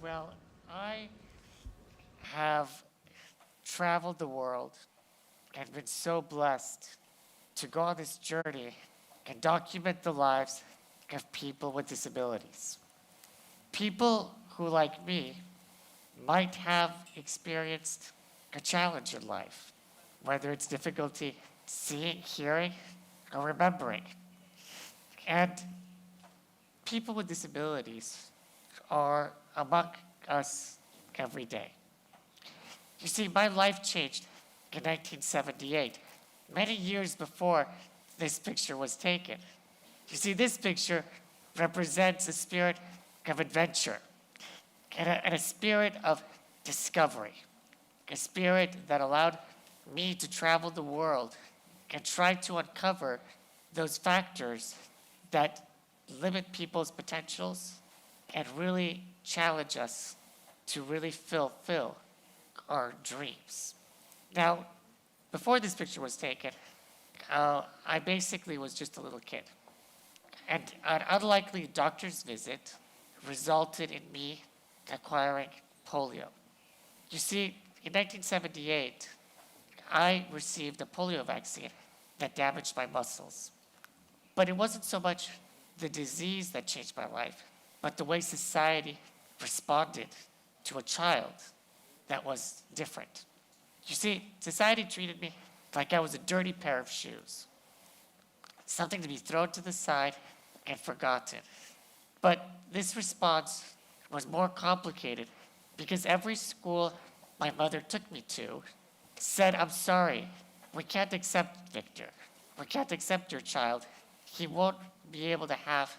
Well, I have traveled the world and been so blessed to go on this journey and document the lives of people with disabilities. People who, like me, might have experienced a challenge in life, whether it's difficulty seeing, hearing, or remembering. And people with disabilities are among us every day. You see, my life changed in 1978, many years before this picture was taken. You see, this picture represents a spirit of adventure and a spirit of discovery, a spirit that allowed me to travel the world and try to uncover those factors that limit people's potentials and really challenge us to really fulfill our dreams. Now, before this picture was taken, I basically was just a little kid. And an unlikely doctor's visit resulted in me acquiring polio. You see, in 1978, I received a polio vaccine that damaged my muscles. But it wasn't so much the disease that changed my life, but the way society responded to a child that was different. You see, society treated me like I was a dirty pair of shoes, something to be thrown to the side and forgotten. But this response was more complicated because every school my mother took me to said, "I'm sorry, we can't accept Victor. We can't accept your child. He won't be able to have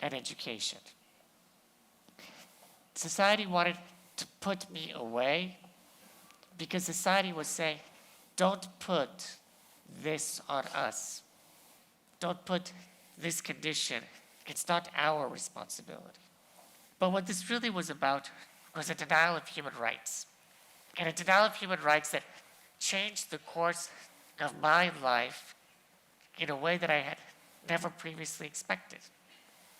an education." Society wanted to put me away because society was saying, "Don't put this on us. Don't put this condition. It's not our responsibility." But what this really was about was a denial of human rights, and a denial of human rights that changed the course of my life in a way that I had never previously expected.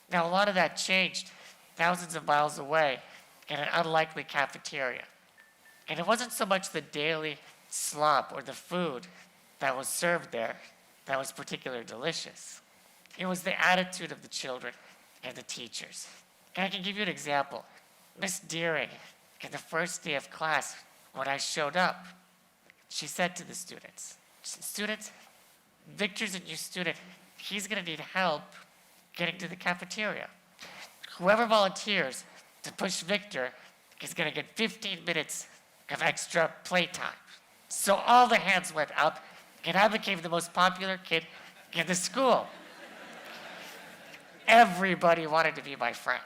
Now, a lot of that changed thousands of miles away in an unlikely cafeteria. And it wasn't so much the daily slop or the food that was served there that was particularly delicious. It was the attitude of the children and the teachers. And I can give you an example. Miss Deering, in the first day of class, when I showed up, she said to the students, "Students, Victor's a new student. He's going to need help getting to the cafeteria. Whoever volunteers to push Victor is going to get 15 minutes of extra playtime." So all the hands went up, and I became the most popular kid in the school. Everybody wanted to be my friend.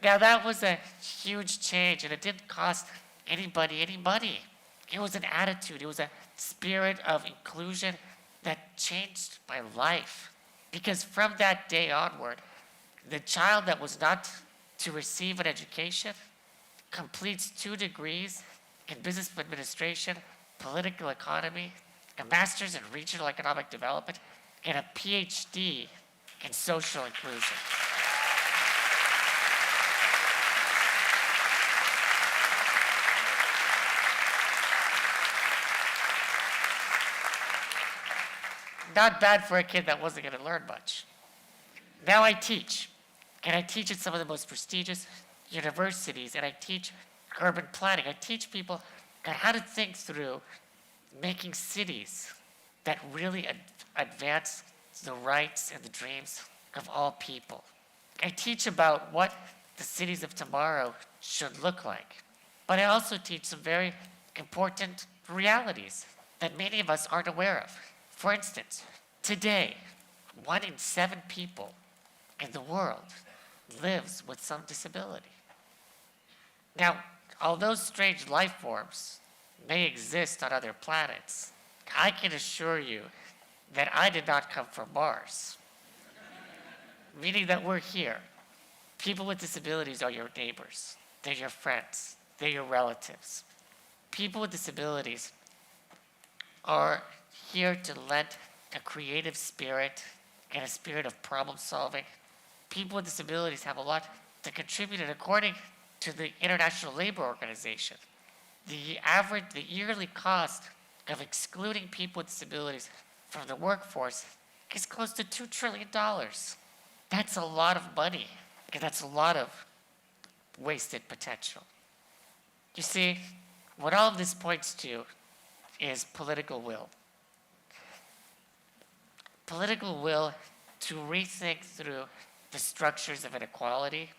Now, that was a huge change, and it didn't cost anybody any money. It was an attitude. It was a spirit of inclusion that changed my life. Because from that day onward, the child that was not to receive an education completes 2 degrees in business administration, political economy, a master's in regional economic development, and a Ph.D. in social inclusion. Not bad for a kid that wasn't going to learn much. Now I teach, and I teach at some of the most prestigious universities, and I teach urban planning. I teach people on how to think through making cities that really advance the rights and the dreams of all people. I teach about what the cities of tomorrow should look like. But I also teach some very important realities that many of us aren't aware of. For instance, today, 1 in 7 people in the world lives with some disability. Now, although strange life forms may exist on other planets, I can assure you that I did not come from Mars. Meaning that we're here. People with disabilities are your neighbors. They're your friends. They're your relatives. People with disabilities are here to lend a creative spirit and a spirit of problem solving. People with disabilities have a lot to contribute, and according to the International Labor Organization, the yearly cost of excluding people with disabilities from the workforce is close to $2 trillion. That's a lot of money, and that's a lot of wasted potential. You see, what all of this points to is political will. Political will to rethink through the structures of inequality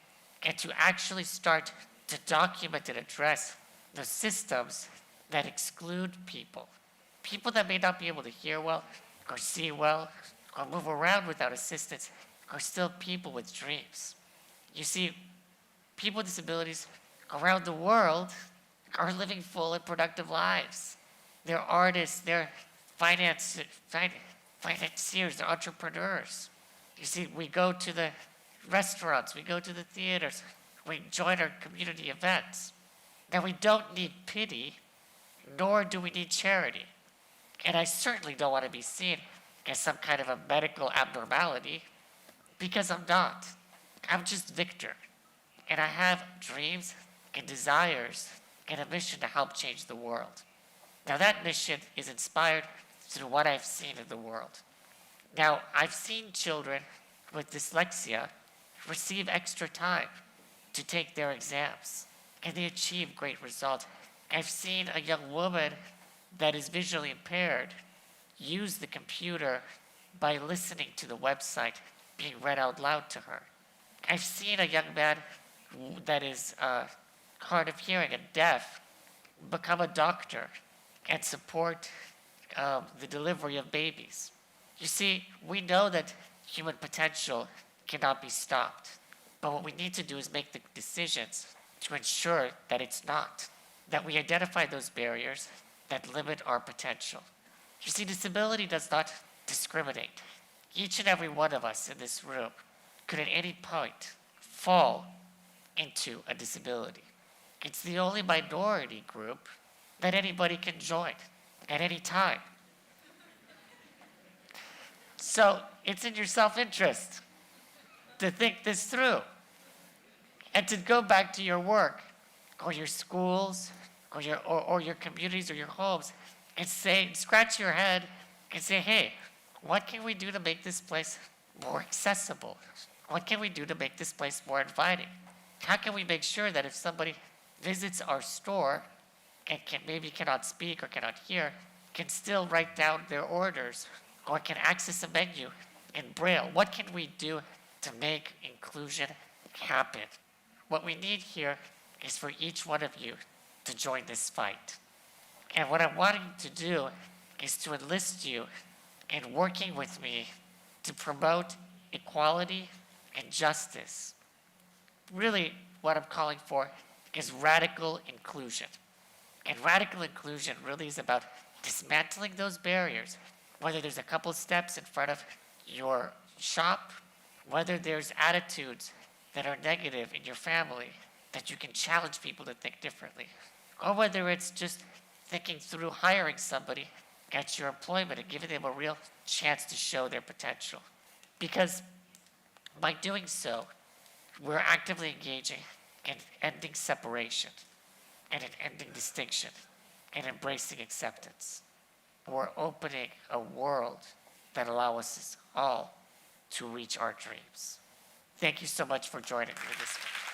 and to actually start to document and address the systems that exclude people. People that may not be able to hear well, or see well, or move around without assistance, are still people with dreams. You see, people with disabilities around the world are living full and productive lives. They're artists, they're financiers, they're entrepreneurs. You see, we go to the restaurants, we go to the theaters, we join our community events. Now, we don't need pity, nor do we need charity. And I certainly don't want to be seen as some kind of a medical abnormality, because I'm not. I'm just Victor. And I have dreams and desires and a mission to help change the world. Now, that mission is inspired through what I've seen in the world. Now, I've seen children with dyslexia receive extra time to take their exams, and they achieve great results. I've seen a young woman that is visually impaired use the computer by listening to the website being read out loud to her. I've seen a young man that is hard of hearing and deaf become a doctor and support the delivery of babies. You see, we know that human potential cannot be stopped, but what we need to do is make the decisions to ensure that it's not, that we identify those barriers that limit our potential. You see, disability does not discriminate. Each and every one of us in this room could at any point fall into a disability. It's the only minority group that anybody can join at any time. So it's in your self-interest to think this through and to go back to your work or your schools or your communities or your homes and say, scratch your head and say, hey, what can we do to make this place more accessible? What can we do to make this place more inviting? How can we make sure that if somebody visits our store and maybe cannot speak or cannot hear, can still write down their orders or can access a menu in Braille? What can we do to make inclusion happen? What we need here is for each one of you to join this fight. And what I'm wanting to do is to enlist you in working with me to promote equality and justice. Really, what I'm calling for is radical inclusion. And radical inclusion really is about dismantling those barriers, whether there's a couple steps in front of your shop, whether there's attitudes that are negative in your family that you can challenge people to think differently, or whether it's just thinking through hiring somebody at your employment and giving them a real chance to show their potential. Because by doing so, we're actively engaging in ending separation and in ending distinction and embracing acceptance. We're opening a world that allows us all to reach our dreams. Thank you so much for joining me this week.